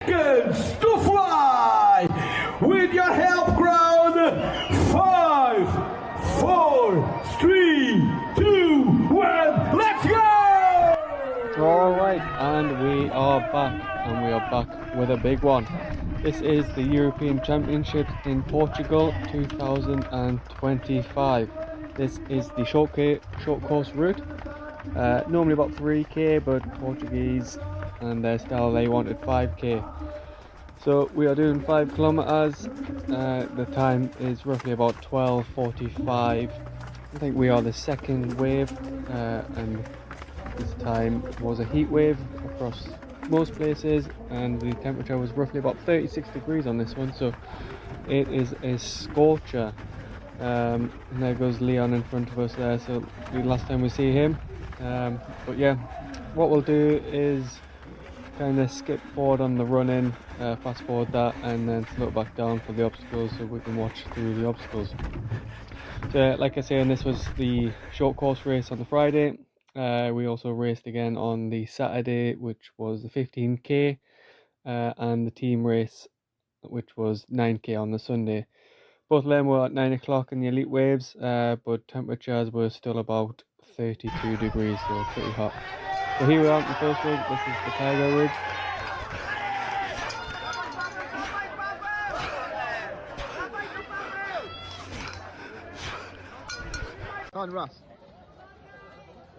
Seconds to fly with your help ground. 5, 4, 3, 2, 1, let's go! Alright, and we are back with a big one. This is the European Championships in Portugal 2025. This is the short course route. Normally about 3k, but Portuguese and their style, they wanted 5k. So we are doing 5 kilometers. The time is roughly about 12:45. I think we are the second wave, and this time was a heat wave across most places, and the temperature was roughly about 36 degrees on this one, so it is a scorcher. And there goes Leon in front of us there, so the last time we see him. But yeah, what we'll do is kind of skip forward on the run-in, fast forward that, and then slow it back down for the obstacles so we can watch through the obstacles. So like I say, and this was the short course race on the Friday. We also raced again on the Saturday, which was the 15k, and the team race, which was 9k on the Sunday. Both of them were at 9 o'clock in the elite waves, but temperatures were still about 32 degrees, so pretty hot. So here we are on the first rig. This is the Tiger Ridge.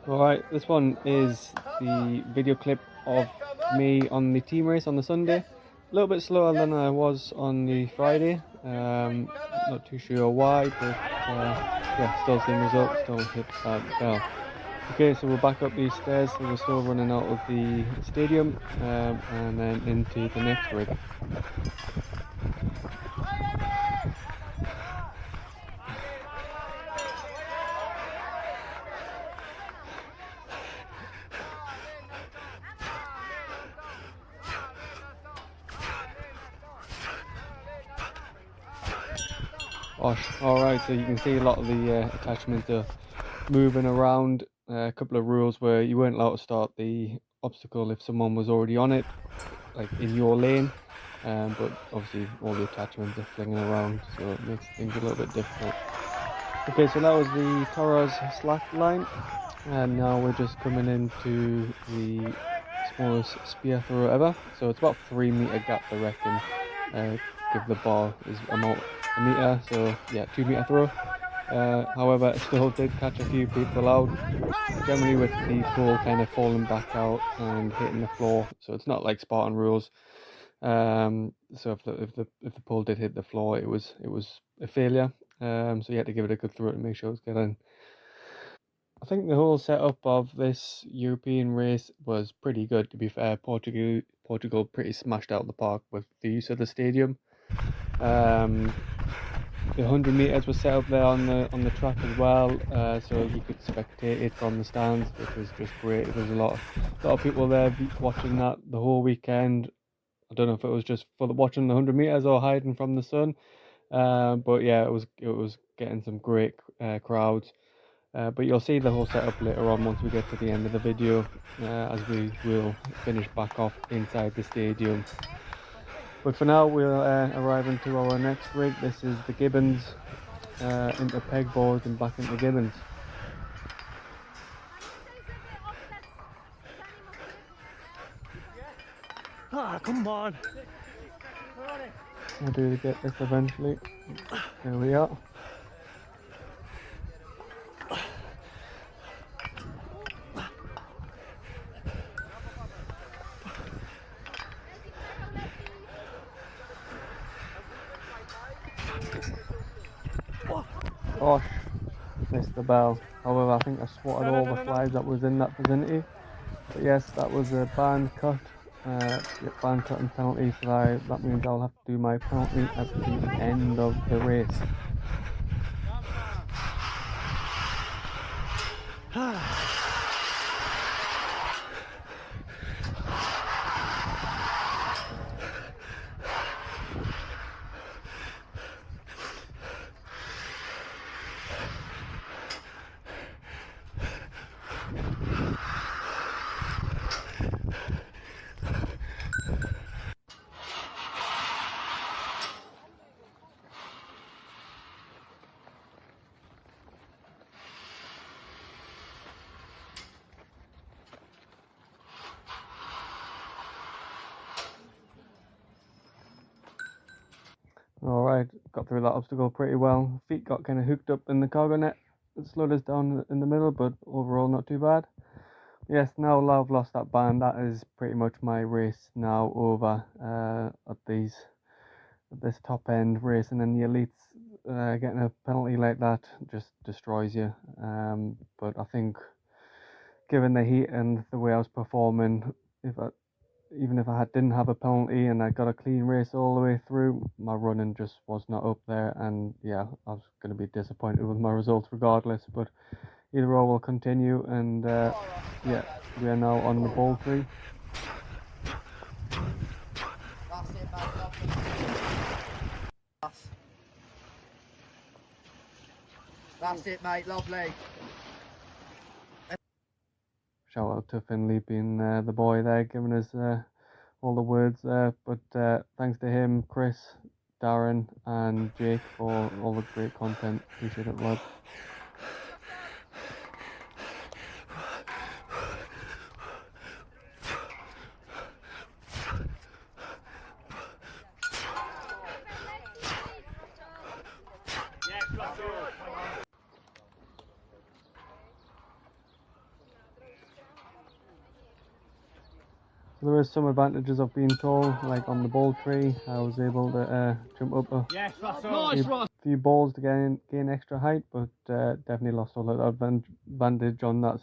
Alright, this one is the video clip of me on the team race on the Sunday. A little bit slower than I was on the Friday. Not too sure why, but yeah, still same result, still hit that bell. Okay, so we're back up these stairs, so we're still running out of the stadium, and then into the next rig. Alright, so you can see a lot of the attachments are moving around. A couple of rules where you weren't allowed to start the obstacle if someone was already on it, like in your lane, but obviously all the attachments are flinging around, so it makes things a little bit difficult. Okay, so that was the Toros slack line, and now we're just coming into the smallest spear throw ever. So it's about 3 meter gap, I reckon. Give the bar is about a meter, so yeah, 2 meter throw. However, it still did catch a few people out, generally with the pole kind of falling back out and hitting the floor. So it's not like Spartan rules. So if the pole did hit the floor, it was a failure. So you had to give it a good throw to make sure it was getting. I think the whole setup of this European race was pretty good, to be fair. Portugal pretty smashed out the park with the use of the stadium. The 100 meters was set up there on the track as well, so you could spectate it from the stands, which was just great. There was a lot of people there watching that the whole weekend. I don't know if it was just for watching the 100 meters or hiding from the sun, but yeah, it was getting some great crowds. But you'll see the whole setup later on once we get to the end of the video, as we will finish back off inside the stadium. But for now, we'll arrive into our next rig. This is the Gibbons, into pegboards and back into Gibbons. Ah, come on. I'll do get this eventually. There we are. Gosh, missed the bell. However, I think I swatted all the flags that was in that vicinity. But yes, that was a band cut. Band cut and penalty, so that means I'll have to do my penalty at the end of the race. Alright, got through that obstacle pretty well. Feet got kind of hooked up in the cargo net. It slowed us down in the middle, but overall not too bad. Yes, now I've lost that band, that is pretty much my race now over at this top end racing in the elites. Getting a penalty like that just destroys you. But I think given the heat and the way I was performing, even if I didn't have a penalty and I got a clean race all the way through, my running just was not up there, and yeah, I was going to be disappointed with my results regardless. But either or will continue, and yeah, we are now on the ball three. That's it, mate. Lovely. That's it, mate. Lovely. Shout out to Finley being the boy there, giving us all the words there. But thanks to him, Chris, Darren, and Jake for all the great content. Appreciate it, lad. There is some advantages of being tall, like on the ball tree. I was able to jump up a few balls to gain extra height, but definitely lost all that advantage on that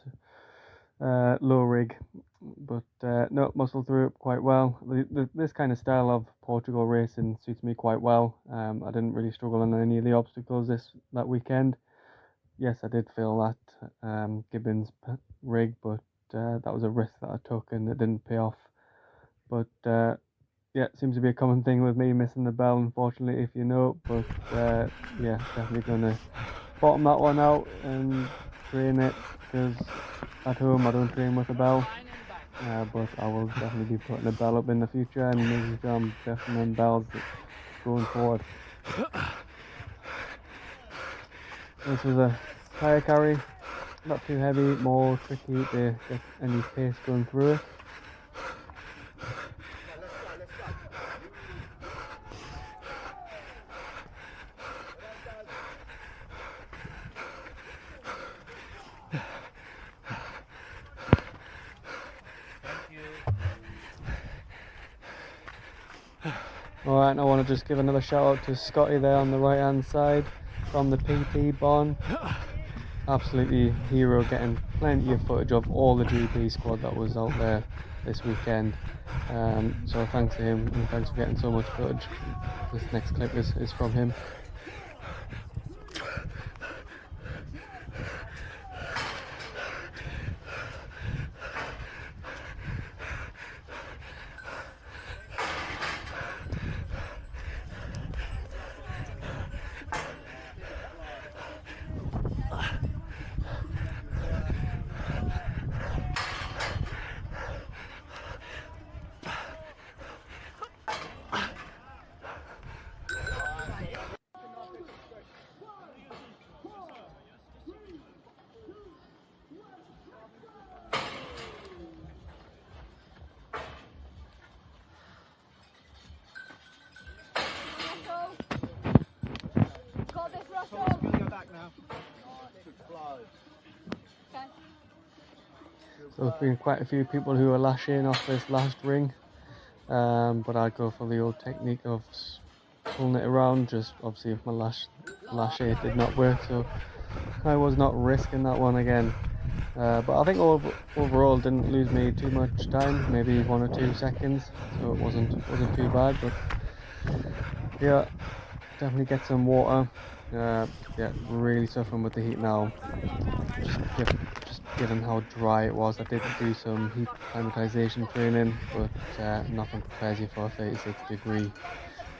low rig. But no, muscled through it quite well. This kind of style of Portugal racing suits me quite well. I didn't really struggle on any of the obstacles that weekend. Yes, I did feel that Gibbons rig, but that was a risk that I took and it didn't pay off. But yeah, it seems to be a common thing with me missing the bell, unfortunately, if you know. But yeah, definitely going to bottom that one out and train it, because at home I don't train with a bell. But I will definitely be putting a bell up in the future and making sure I'm definitely on bells going forward. This was a tyre carry, not too heavy, more tricky to get any pace going through it. Alright, I want to just give another shout out to Scotty there on the right hand side from the PT barn. Absolutely hero, getting plenty of footage of all the GP squad that was out there this weekend. So thanks to him, and thanks for getting so much footage. This next clip is from him. So there's been quite a few people who are lashing off this last ring, but I go for the old technique of pulling it around. Just obviously if my lash aid did not work, so I was not risking that one again. But I think overall didn't lose me too much time, maybe 1 or 2 seconds, so it wasn't too bad. But yeah, definitely get some water. Yeah, really suffering with the heat now. Just given how dry it was, I did do some heat climatization training, but nothing prepares you for a 36-degree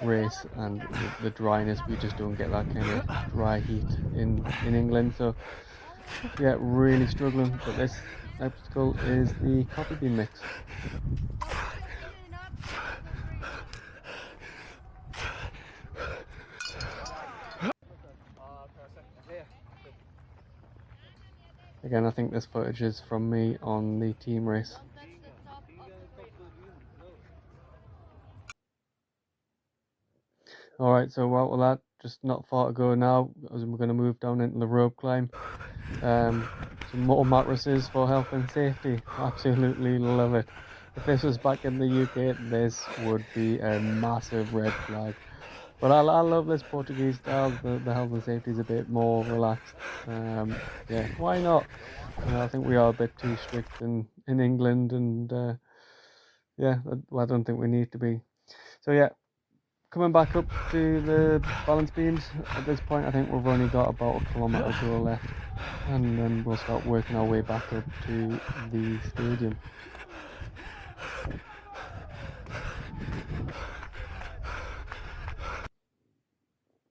race, and the dryness, we just don't get that kind of dry heat in England. So yeah, really struggling. But this obstacle is the coffee bean mix. Again, I think this footage is from me on the team race. Alright, so out of that, just not far to go now, as we're going to move down into the rope climb. Some more mattresses for health and safety. Absolutely love it. If this was back in the UK, this would be a massive red flag. But I love this Portuguese style. The health and safety is a bit more relaxed. Yeah, why not? I think we are a bit too strict in England, and yeah, I don't think we need to be. So yeah, coming back up to the balance beams. At this point, I think we've only got about a kilometre to go left, and then we'll start working our way back up to the stadium.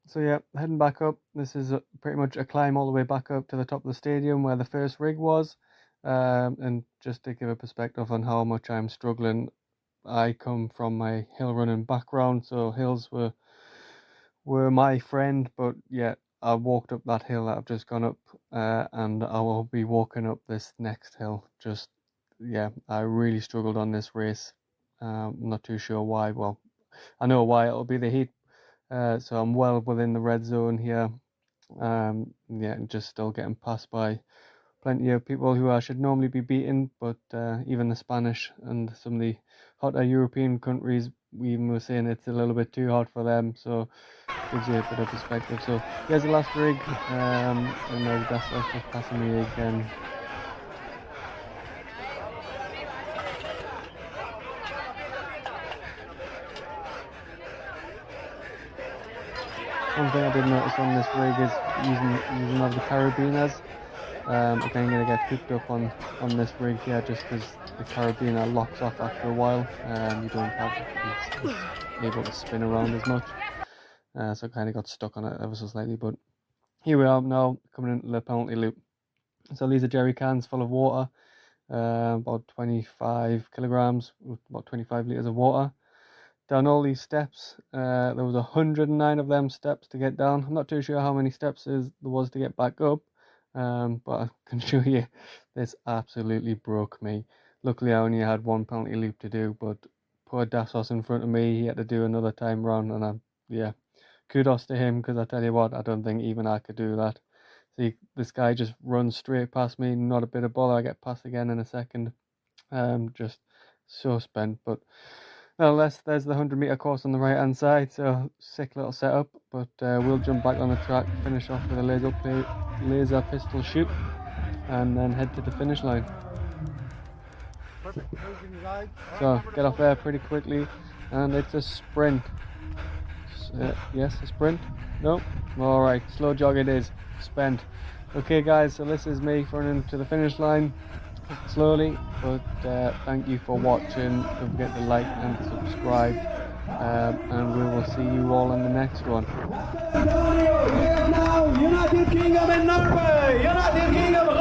So yeah, heading back up. This is pretty much a climb all the way back up to the top of the stadium where the first rig was. And just to give a perspective on how much I'm struggling, I come from my hill running background, so hills were my friend. But yeah, I walked up that hill that I've just gone up, and I will be walking up this next hill. Just yeah, I really struggled on this race. I'm not too sure why. Well, I know why. It'll be the heat. So I'm well within the red zone here. Yeah, and just still getting passed by plenty of people who I should normally be beating, but even the Spanish and some of the hotter European countries, we even were saying it's a little bit too hot for them, so gives you a bit of perspective. So here's the last rig, and there's Dassos just passing me again. One thing I did notice on this rig is using of the carabiners. Again, I'm going to get hooked up on this rig here just because the carabiner locks off after a while. You don't have it's able to spin around as much. So I kind of got stuck on it ever so slightly. But here we are now coming into the penalty loop. So these are jerry cans full of water, about 25 kilograms, about 25 litres of water. Down all these steps, there was 109 of them steps to get down. I'm not too sure how many steps there was to get back up, but I can show you this absolutely broke me. Luckily I only had one penalty loop to do, but poor Dassos in front of me, he had to do another time round, and yeah, kudos to him, because I tell you what, I don't think even I could do that. See, this guy just runs straight past me, not a bit of bother. I get past again in a second. Just so spent, but nonetheless, there's the 100-metre course on the right hand side, so sick little setup. But we'll jump back on the track, finish off with a laser pistol shoot, and then head to the finish line. So get off there pretty quickly, and it's a sprint. Yes, a sprint? No? Alright, slow jog it is. Spent. Okay guys, so this is me running to the finish line. Slowly, but thank you for watching. Don't forget to like and subscribe, and we will see you all in the next one. Now, United Kingdom and Norway, United Kingdom.